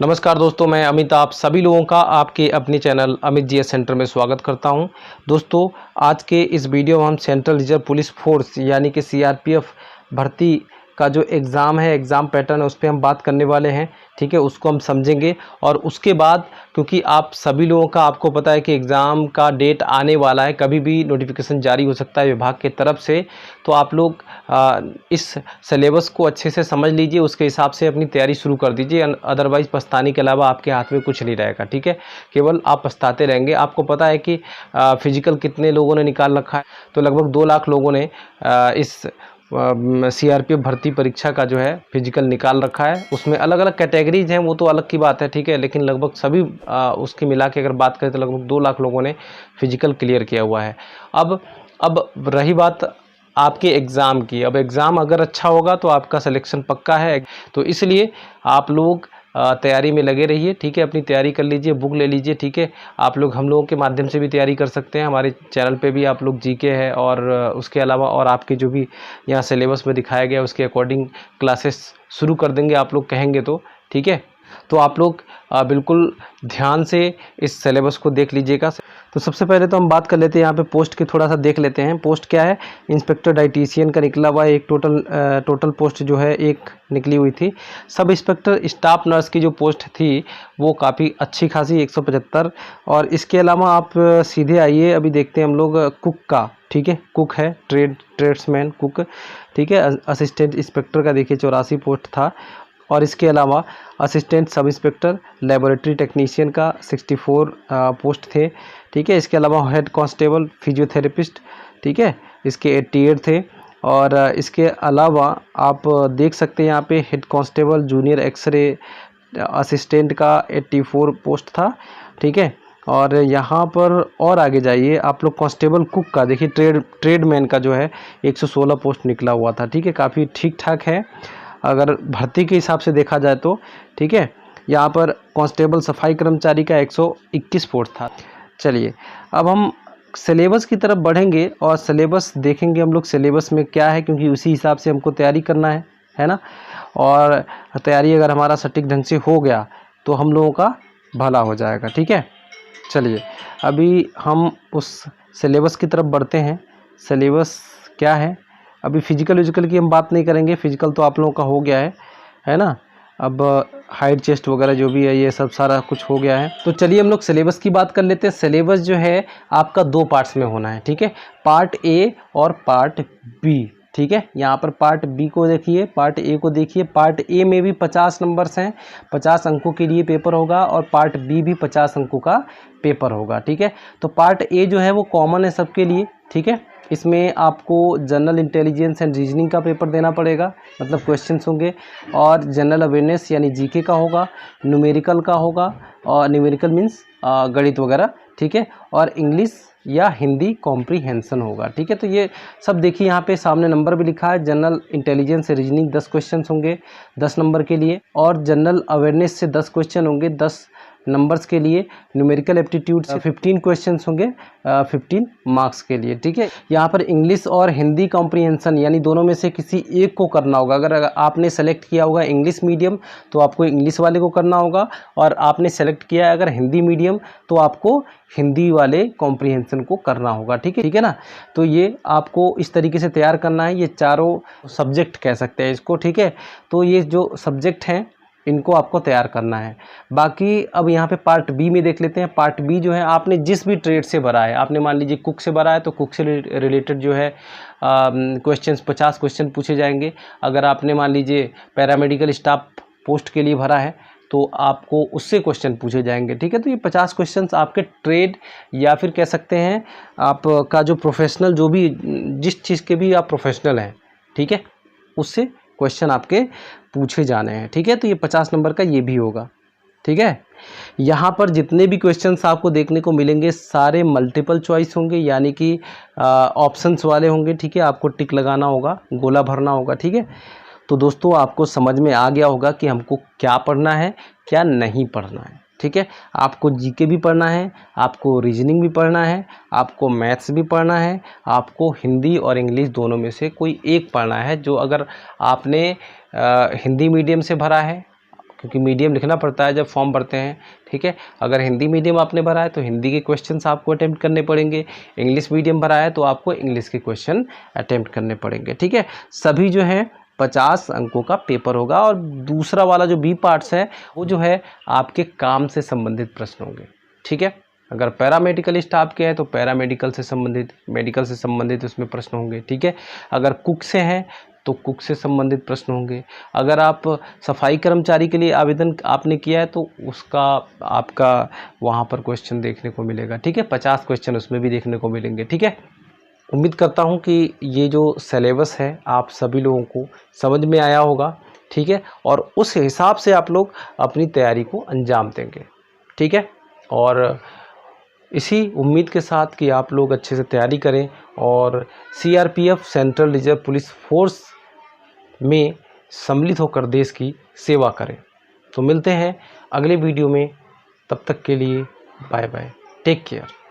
नमस्कार दोस्तों, मैं अमित आप सभी लोगों का आपके अपने चैनल अमित जीएस सेंटर में स्वागत करता हूं। दोस्तों, आज के इस वीडियो में हम सेंट्रल रिजर्व पुलिस फोर्स यानी कि सीआरपीएफ भर्ती का जो एग्ज़ाम है, एग्ज़ाम पैटर्न है, उस पर हम बात करने वाले हैं। ठीक है, उसको हम समझेंगे और उसके बाद क्योंकि आप सभी लोगों का आपको पता है कि एग्ज़ाम का डेट आने वाला है, कभी भी नोटिफिकेशन जारी हो सकता है विभाग के तरफ से। तो आप लोग इस सिलेबस को अच्छे से समझ लीजिए, उसके हिसाब से अपनी तैयारी शुरू कर दीजिए। अदरवाइज़ पछताने के अलावा आपके हाथ में कुछ नहीं रहेगा। ठीक है, केवल आप पछताते रहेंगे। आपको पता है कि फिजिकल कितने लोगों ने निकाल रखा है, तो लगभग 2 लाख लोगों ने इस सीआरपीएफ भर्ती परीक्षा का जो है फिजिकल निकाल रखा है। उसमें अलग अलग कैटेगरीज हैं, वो तो अलग की बात है। ठीक है, लेकिन लगभग सभी उसकी मिला के अगर बात करें तो लगभग 2 लाख लोगों ने फिजिकल क्लियर किया हुआ है। अब रही बात आपके एग्ज़ाम की। अब एग्ज़ाम अगर अच्छा होगा तो आपका सिलेक्शन पक्का है। तो इसलिए आप लोग तैयारी में लगे रहिए। ठीक है, अपनी तैयारी कर लीजिए, बुक ले लीजिए। ठीक है, आप लोग हम लोगों के माध्यम से भी तैयारी कर सकते हैं। हमारे चैनल पे भी आप लोग जीके है और उसके अलावा और आपके जो भी यहाँ सिलेबस में दिखाया गया उसके अकॉर्डिंग क्लासेस शुरू कर देंगे आप लोग कहेंगे तो। ठीक है, तो आप लोग बिल्कुल ध्यान से इस सिलेबस को देख लीजिएगा। तो सबसे पहले तो हम बात कर लेते हैं यहाँ पे पोस्ट की, थोड़ा सा देख लेते हैं। पोस्ट क्या है, इंस्पेक्टर डाइटिशियन का निकला हुआ है। एक टोटल पोस्ट जो है एक निकली हुई थी। सब इंस्पेक्टर स्टाफ नर्स की जो पोस्ट थी वो काफ़ी अच्छी खासी 175। और इसके अलावा आप सीधे आइए, अभी देखते हैं हम लोग कुक का। ठीक है, कुक है, ट्रेड्समैन कुक। ठीक है, असिस्टेंट इंस्पेक्टर का देखिए 84 पोस्ट था। और इसके अलावा assistant sub inspector laboratory technician का 64 पोस्ट थे। ठीक है, इसके अलावा हेड कांस्टेबल फिजियोथेरेपिस्ट, ठीक है, इसके 88 थे। और इसके अलावा आप देख सकते हैं यहाँ पे head constable junior x-ray assistant का 84 पोस्ट था। ठीक है, और यहाँ पर और आगे जाइए आप लोग, कांस्टेबल कुक का देखिए ट्रेडमैन का जो है 116 पोस्ट निकला हुआ था। ठीक है, काफ़ी ठीक ठाक है अगर भर्ती के हिसाब से देखा जाए तो। ठीक है, यहाँ पर कांस्टेबल सफाई कर्मचारी का 121 पोस्ट था। चलिए, अब हम सिलेबस की तरफ बढ़ेंगे और सिलेबस देखेंगे हम लोग सिलेबस में क्या है, क्योंकि उसी हिसाब से हमको तैयारी करना है ना। और तैयारी अगर हमारा सटीक ढंग से हो गया तो हम लोगों का भला हो जाएगा। ठीक है, चलिए अभी हम उस सिलेबस की तरफ बढ़ते हैं। सिलेबस क्या है, अभी फिजिकल की हम बात नहीं करेंगे, फिजिकल तो आप लोगों का हो गया है ना। अब हाइट चेस्ट वगैरह जो भी है ये सब सारा कुछ हो गया है। तो चलिए हम लोग सिलेबस की बात कर लेते हैं। सिलेबस जो है आपका 2 पार्ट्स में होना है। ठीक है, पार्ट ए और पार्ट बी। ठीक है, यहाँ पर पार्ट बी को देखिए, पार्ट ए को देखिए। पार्ट ए में भी 50 नंबर्स हैं, 50 अंकों के लिए पेपर होगा। और पार्ट बी भी 50 अंकों का पेपर होगा। ठीक है, तो पार्ट ए जो है वो कॉमन है सबके लिए। ठीक है, इसमें आपको जनरल इंटेलिजेंस एंड रीजनिंग का पेपर देना पड़ेगा, मतलब क्वेश्चंस होंगे। और जनरल अवेयरनेस यानी जीके का होगा, न्यूमेरिकल का होगा, और न्यूमेरिकल मीन्स गणित वगैरह। ठीक है, और इंग्लिश या हिंदी कॉम्प्रीहेंशन होगा। ठीक है, तो ये सब देखिए, यहाँ पे सामने नंबर भी लिखा है। जनरल इंटेलिजेंस से रीजनिंग 10 क्वेश्चन होंगे 10 नंबर के लिए, और जनरल अवेयरनेस से 10 क्वेश्चन होंगे 10 नंबर्स के लिए। न्यूमेरिकल एप्टीट्यूड से 15 क्वेश्चंस होंगे 15 मार्क्स के लिए। ठीक है, यहाँ पर इंग्लिश और हिंदी कॉम्प्रीहेंशन यानी दोनों में से किसी एक को करना होगा। अगर आपने सेलेक्ट किया होगा इंग्लिश मीडियम तो आपको इंग्लिश वाले को करना होगा, और आपने सेलेक्ट किया है अगर हिंदी मीडियम तो आपको हिंदी वाले कॉम्प्रीहेंशन को करना होगा। ठीक है ना। तो ये आपको इस तरीके से तैयार करना है, ये चारों सब्जेक्ट कह सकते हैं इसको। ठीक है, तो ये जो सब्जेक्ट हैं इनको आपको तैयार करना है। बाकी अब यहाँ पे पार्ट बी में देख लेते हैं। पार्ट बी जो है आपने जिस भी ट्रेड से भरा है, आपने मान लीजिए कुक से भरा है तो कुक से रिलेटेड जो है क्वेश्चंस 50 क्वेश्चन पूछे जाएंगे। अगर आपने मान लीजिए पैरामेडिकल स्टाफ पोस्ट के लिए भरा है तो आपको उससे क्वेश्चन पूछे जाएंगे। ठीक है, तो ये 50 क्वेश्चंस आपके ट्रेड या फिर कह सकते हैं आपका जो प्रोफेशनल, जो भी जिस चीज़ के भी आप प्रोफेशनल हैं, ठीक है, उससे क्वेश्चन आपके पूछे जाने हैं। ठीक है, तो ये 50 नंबर का ये भी होगा। ठीक है, यहाँ पर जितने भी क्वेश्चंस आपको देखने को मिलेंगे सारे मल्टीपल चॉइस होंगे, यानी कि ऑप्शंस वाले होंगे। ठीक है, आपको टिक लगाना होगा, गोला भरना होगा। ठीक है, तो दोस्तों आपको समझ में आ गया होगा कि हमको क्या पढ़ना है क्या नहीं पढ़ना है। ठीक है, आपको जीके भी पढ़ना है, आपको रीजनिंग भी पढ़ना है, आपको मैथ्स भी पढ़ना है, आपको हिंदी और इंग्लिश दोनों में से कोई एक पढ़ना है। जो अगर आपने हिंदी मीडियम से भरा है, क्योंकि मीडियम लिखना पड़ता है जब फॉर्म भरते हैं, ठीक है। अगर हिंदी मीडियम आपने भरा है तो हिंदी के क्वेश्चंस आपको अटेम्प्ट करने पड़ेंगे, इंग्लिश मीडियम भरा है तो आपको इंग्लिश के क्वेश्चन अटेम्प्ट करने पड़ेंगे, ठीक है। सभी जो है 50 अंकों का पेपर होगा और दूसरा वाला जो बी पार्ट्स है वो जो है आपके काम से संबंधित प्रश्न होंगे, ठीक है। अगर पैरामेडिकल स्टाफ के हैं तो पैरामेडिकल से संबंधित, मेडिकल से संबंधित उसमें प्रश्न होंगे, ठीक है। अगर कुक से हैं तो कुक से संबंधित प्रश्न होंगे। अगर आप सफाई कर्मचारी के लिए आवेदन आपने किया है तो उसका आपका वहाँ पर क्वेश्चन देखने को मिलेगा, ठीक है। 50 क्वेश्चन उसमें भी देखने को मिलेंगे, ठीक है। उम्मीद करता हूँ कि ये जो सिलेबस है आप सभी लोगों को समझ में आया होगा, ठीक है। और उस हिसाब से आप लोग अपनी तैयारी को अंजाम देंगे, ठीक है। और इसी उम्मीद के साथ कि आप लोग अच्छे से तैयारी करें और CRPF central reserve police force में सम्मिलित होकर देश की सेवा करें। तो मिलते हैं अगले वीडियो में, तब तक के लिए बाय बाय, टेक केयर।